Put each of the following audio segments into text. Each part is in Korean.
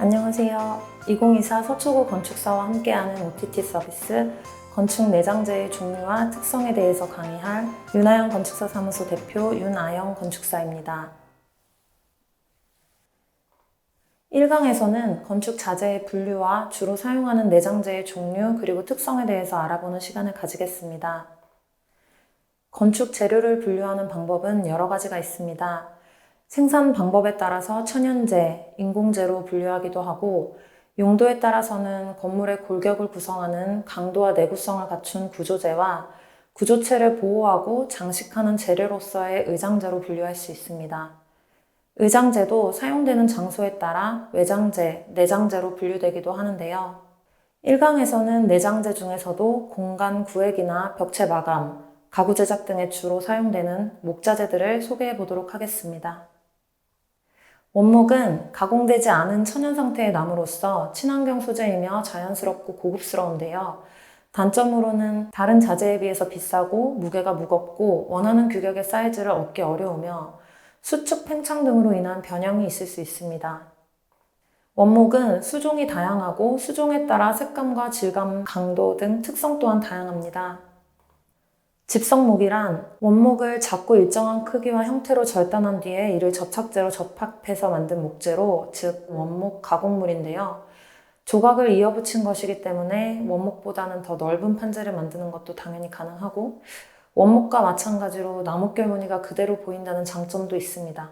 안녕하세요. 2024 서초구 건축사와 함께하는 OTT 서비스 건축 내장재의 종류와 특성에 대해서 강의할 윤아영 건축사 사무소 대표 윤아영 건축사입니다. 1강에서는 건축 자재의 분류와 주로 사용하는 내장재의 종류 그리고 특성에 대해서 알아보는 시간을 가지겠습니다. 건축 재료를 분류하는 방법은 여러 가지가 있습니다. 생산 방법에 따라서 천연재, 인공재로 분류하기도 하고 용도에 따라서는 건물의 골격을 구성하는 강도와 내구성을 갖춘 구조재와 구조체를 보호하고 장식하는 재료로서의 의장재로 분류할 수 있습니다. 의장재도 사용되는 장소에 따라 외장재, 내장재로 분류되기도 하는데요. 1강에서는 내장재 중에서도 공간 구획이나 벽체 마감, 가구 제작 등에 주로 사용되는 목자재들을 소개해 보도록 하겠습니다. 원목은 가공되지 않은 천연 상태의 나무로서 친환경 소재이며 자연스럽고 고급스러운데요. 단점으로는 다른 자재에 비해서 비싸고 무게가 무겁고 원하는 규격의 사이즈를 얻기 어려우며 수축 팽창 등으로 인한 변형이 있을 수 있습니다. 원목은 수종이 다양하고 수종에 따라 색감과 질감, 강도 등 특성 또한 다양합니다. 집성목이란 원목을 작고 일정한 크기와 형태로 절단한 뒤에 이를 접착제로 접합해서 만든 목재로, 즉 원목 가공물인데요. 조각을 이어붙인 것이기 때문에 원목보다는 더 넓은 판재를 만드는 것도 당연히 가능하고 원목과 마찬가지로 나뭇결 무늬가 그대로 보인다는 장점도 있습니다.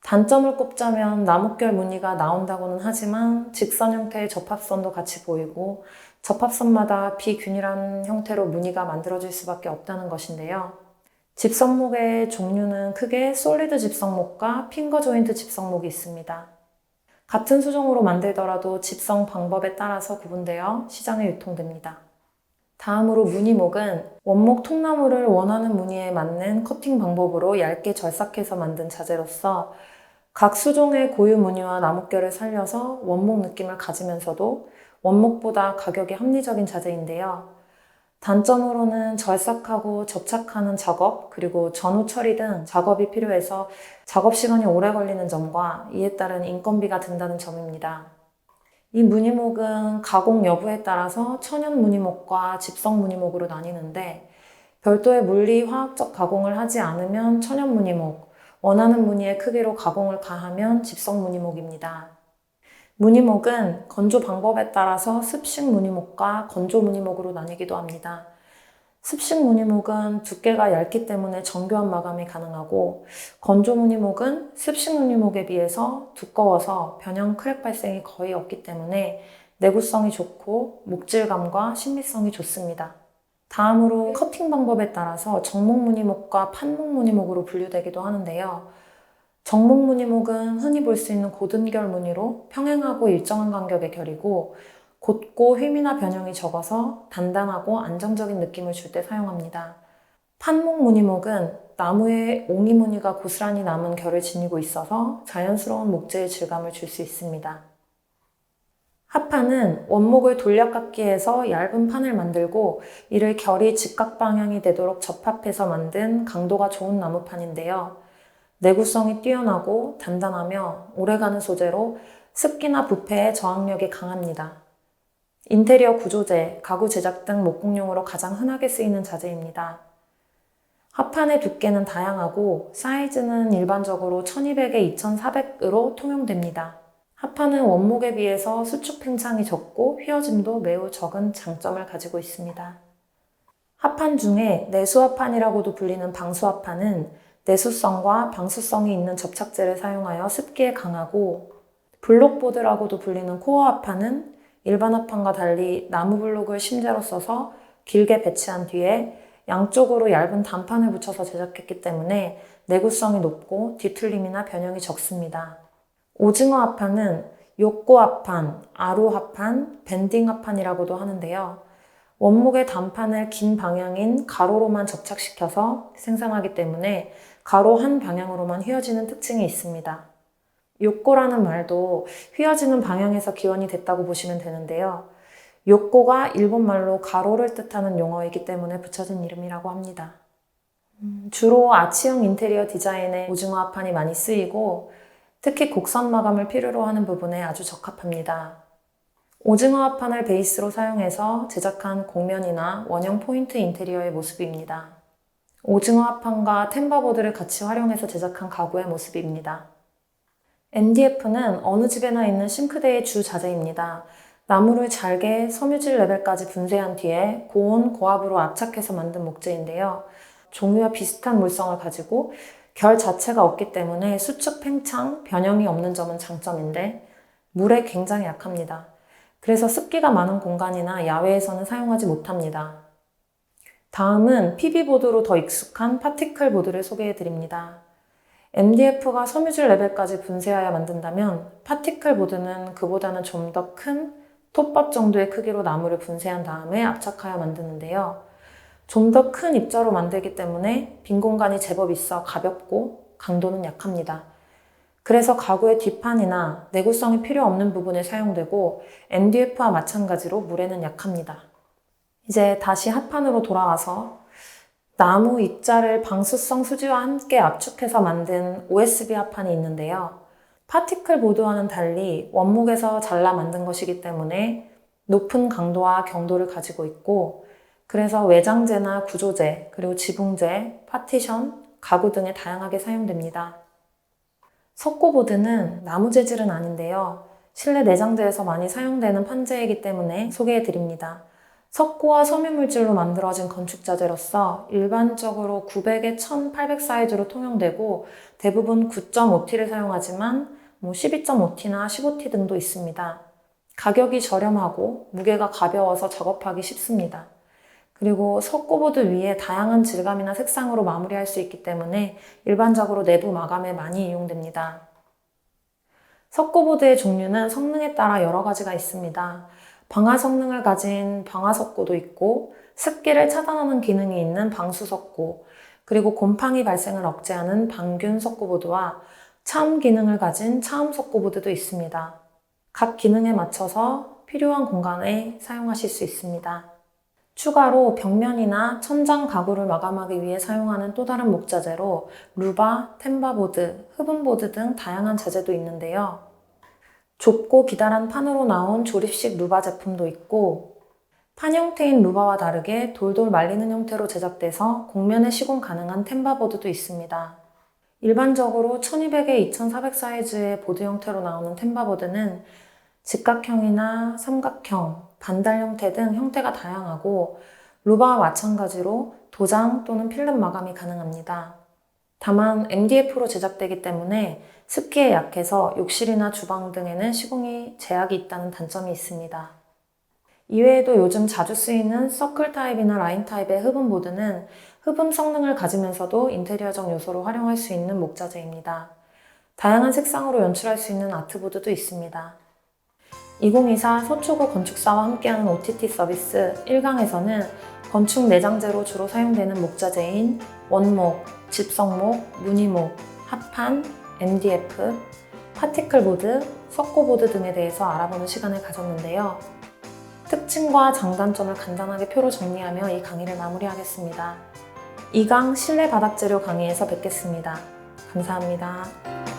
단점을 꼽자면 나뭇결 무늬가 나온다고는 하지만 직선 형태의 접합선도 같이 보이고 접합선마다 비균일한 형태로 무늬가 만들어질 수밖에 없다는 것인데요. 집성목의 종류는 크게 솔리드 집성목과 핑거 조인트 집성목이 있습니다. 같은 수종으로 만들더라도 집성 방법에 따라서 구분되어 시장에 유통됩니다. 다음으로 무늬목은 원목 통나무를 원하는 무늬에 맞는 커팅 방법으로 얇게 절삭해서 만든 자재로서 각 수종의 고유 무늬와 나뭇결을 살려서 원목 느낌을 가지면서도 원목보다 가격이 합리적인 자재인데요. 단점으로는 절삭하고 접착하는 작업, 그리고 전후 처리 등 작업이 필요해서 작업 시간이 오래 걸리는 점과 이에 따른 인건비가 든다는 점입니다. 이 무늬목은 가공 여부에 따라서 천연 무늬목과 집성 무늬목으로 나뉘는데 별도의 물리, 화학적 가공을 하지 않으면 천연 무늬목, 원하는 무늬의 크기로 가공을 가하면 집성 무늬목입니다. 무늬목은 건조 방법에 따라서 습식 무늬목과 건조 무늬목으로 나뉘기도 합니다. 습식 무늬목은 두께가 얇기 때문에 정교한 마감이 가능하고 건조 무늬목은 습식 무늬목에 비해서 두꺼워서 변형 크랙 발생이 거의 없기 때문에 내구성이 좋고 목질감과 신미성이 좋습니다. 다음으로 커팅 방법에 따라서 정목 무늬목과 판목 무늬목으로 분류되기도 하는데요. 정목 무늬목은 흔히 볼 수 있는 고든결 무늬로 평행하고 일정한 간격의 결이고 곧고 휨이나 변형이 적어서 단단하고 안정적인 느낌을 줄 때 사용합니다. 판목 무늬목은 나무에 옹이 무늬가 고스란히 남은 결을 지니고 있어서 자연스러운 목재의 질감을 줄 수 있습니다. 합판은 원목을 돌려깎기해서 얇은 판을 만들고 이를 결이 직각 방향이 되도록 접합해서 만든 강도가 좋은 나무판인데요. 내구성이 뛰어나고 단단하며 오래가는 소재로 습기나 부패에 저항력이 강합니다. 인테리어 구조재, 가구 제작 등 목공용으로 가장 흔하게 쓰이는 자재입니다. 합판의 두께는 다양하고 사이즈는 일반적으로 1200에 2400으로 통용됩니다. 합판은 원목에 비해서 수축 팽창이 적고 휘어짐도 매우 적은 장점을 가지고 있습니다. 합판 중에 내수합판이라고도 불리는 방수합판은 내수성과 방수성이 있는 접착제를 사용하여 습기에 강하고 블록보드라고도 불리는 코어 합판은 일반 합판과 달리 나무 블록을 심재로 써서 길게 배치한 뒤에 양쪽으로 얇은 단판을 붙여서 제작했기 때문에 내구성이 높고 뒤틀림이나 변형이 적습니다. 오징어 합판은 요꼬 합판, 아로 합판, 밴딩 합판이라고도 하는데요. 원목의 단판을 긴 방향인 가로로만 접착시켜서 생산하기 때문에 가로 한 방향으로만 휘어지는 특징이 있습니다. 요꼬라는 말도 휘어지는 방향에서 기원이 됐다고 보시면 되는데요. 요꼬가 일본말로 가로를 뜻하는 용어이기 때문에 붙여진 이름이라고 합니다. 주로 아치형 인테리어 디자인에 오징어 합판이 많이 쓰이고 특히 곡선 마감을 필요로 하는 부분에 아주 적합합니다. 오징어 합판을 베이스로 사용해서 제작한 곡면이나 원형 포인트 인테리어의 모습입니다. 오징어 합판과 템바보드를 같이 활용해서 제작한 가구의 모습입니다. MDF는 어느 집에나 있는 싱크대의 주 자재입니다. 나무를 잘게 섬유질 레벨까지 분쇄한 뒤에 고온, 고압으로 압착해서 만든 목재인데요. 종이와 비슷한 물성을 가지고 결 자체가 없기 때문에 수축, 팽창, 변형이 없는 점은 장점인데 물에 굉장히 약합니다. 그래서 습기가 많은 공간이나 야외에서는 사용하지 못합니다. 다음은 PB보드로 더 익숙한 파티클 보드를 소개해 드립니다. MDF가 섬유질 레벨까지 분쇄하여 만든다면 파티클 보드는 그보다는 좀 더 큰 톱밥 정도의 크기로 나무를 분쇄한 다음에 압착하여 만드는데요. 좀 더 큰 입자로 만들기 때문에 빈 공간이 제법 있어 가볍고 강도는 약합니다. 그래서 가구의 뒷판이나 내구성이 필요 없는 부분에 사용되고 MDF와 마찬가지로 물에는 약합니다. 이제 다시 합판으로 돌아와서 나무 입자를 방수성 수지와 함께 압축해서 만든 OSB 합판이 있는데요. 파티클 보드와는 달리 원목에서 잘라 만든 것이기 때문에 높은 강도와 경도를 가지고 있고 그래서 외장재나 구조재, 그리고 지붕재, 파티션, 가구 등에 다양하게 사용됩니다. 석고보드는 나무 재질은 아닌데요. 실내 내장재에서 많이 사용되는 판재이기 때문에 소개해드립니다. 석고와 섬유물질로 만들어진 건축자재로서 일반적으로 900에 1800 사이즈로 통용되고 대부분 9.5T를 사용하지만 12.5T나 15T 등도 있습니다. 가격이 저렴하고 무게가 가벼워서 작업하기 쉽습니다. 그리고 석고보드 위에 다양한 질감이나 색상으로 마무리할 수 있기 때문에 일반적으로 내부 마감에 많이 이용됩니다. 석고보드의 종류는 성능에 따라 여러 가지가 있습니다. 방화 성능을 가진 방화석고도 있고 습기를 차단하는 기능이 있는 방수석고, 그리고 곰팡이 발생을 억제하는 방균 석고보드와 차음 기능을 가진 차음 석고보드도 있습니다. 각 기능에 맞춰서 필요한 공간에 사용하실 수 있습니다. 추가로 벽면이나 천장 가구를 마감하기 위해 사용하는 또 다른 목자재로 루바, 템바보드, 흡음보드 등 다양한 자재도 있는데요. 좁고 기다란 판으로 나온 조립식 루바 제품도 있고 판 형태인 루바와 다르게 돌돌 말리는 형태로 제작돼서 곡면에 시공 가능한 템바보드도 있습니다. 일반적으로 1200에 2400 사이즈의 보드 형태로 나오는 템바보드는 직각형이나 삼각형, 반달 형태 등 형태가 다양하고 루바와 마찬가지로 도장 또는 필름 마감이 가능합니다. 다만 MDF로 제작되기 때문에 습기에 약해서 욕실이나 주방 등에는 시공이 제약이 있다는 단점이 있습니다. 이외에도 요즘 자주 쓰이는 서클 타입이나 라인 타입의 흡음보드는 흡음 성능을 가지면서도 인테리어적 요소로 활용할 수 있는 목자재입니다. 다양한 색상으로 연출할 수 있는 아트보드도 있습니다. 2024 서초구 건축사와 함께하는 OTT 서비스 1강에서는 건축 내장재로 주로 사용되는 목자재인 원목, 집성목, 무늬목, 합판, MDF, 파티클보드, 석고보드 등에 대해서 알아보는 시간을 가졌는데요. 특징과 장단점을 간단하게 표로 정리하며 이 강의를 마무리하겠습니다. 2강 실내 바닥재료 강의에서 뵙겠습니다. 감사합니다.